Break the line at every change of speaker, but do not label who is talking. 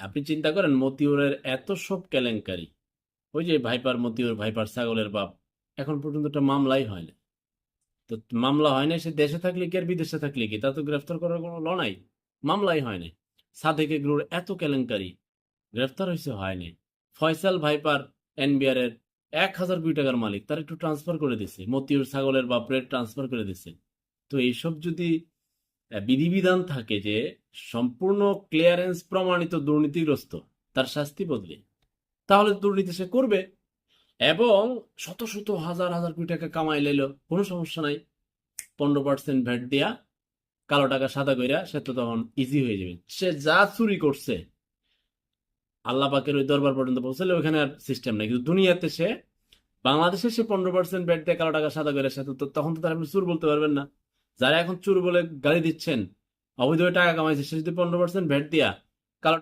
আপনি চিন্তা করেন মতিউরের এত সব কেলেঙ্কারি, ওই যে ভাইপার মতিউর, ভাইপার ছাগলের বাপ, এখন পর্যন্ত একটা মামলাই হয় না। তো মামলা হয় না, সে দেশে থাকলে কি আর বিদেশে থাকলে কি, তা তো গ্রেফতার করার কোনো ল নাই, মামলাই হয় না। সাদেক এগুলোর এত কেলেঙ্কারি, গ্রেফতার হয়েছে হয়নি। ফয়সাল ভাইপার এনবিআর এর 1,000 কোটি টাকার মালিক, তার একটু ট্রান্সফার করে দিছে, মতিউর ছাগলের বাপরে ট্রান্সফার করে দিছে। তো এইসব যদি বিধিবিধান থাকে যে সম্পূর্ণ ক্লিয়ারেন্স প্রমাণিত দুর্নীতিগ্রস্ত, তার শাস্তি বদলে, তাহলে দুর্নীতি সে করবে। এবং শত শত হাজার হাজার কোটি টাকা কামাই লাইলো, কোনো সমস্যা নাই, 15% ভ্যাট দিয়া কালো টাকা সাদা কইরা সে তো তখন ইজি হয়ে যাবে। সে যা চুরি করছে আল্লাহ পাকের ওই দরবার পর্যন্ত পৌঁছালে ওখানে আর সিস্টেম নাই, কিন্তু দুনিয়াতে সে, বাংলাদেশে সে 15% ভ্যাট দিয়ে কালো টাকা সাদা করে, সে তো তখন তো তার আপনি চুর বলতে পারবেন না। যারা এখন চুর বলে গালি দিচ্ছেন, অবৈধভাবে টাকা কামাইছে, সে যদি 15% ভ্যাট দিয়া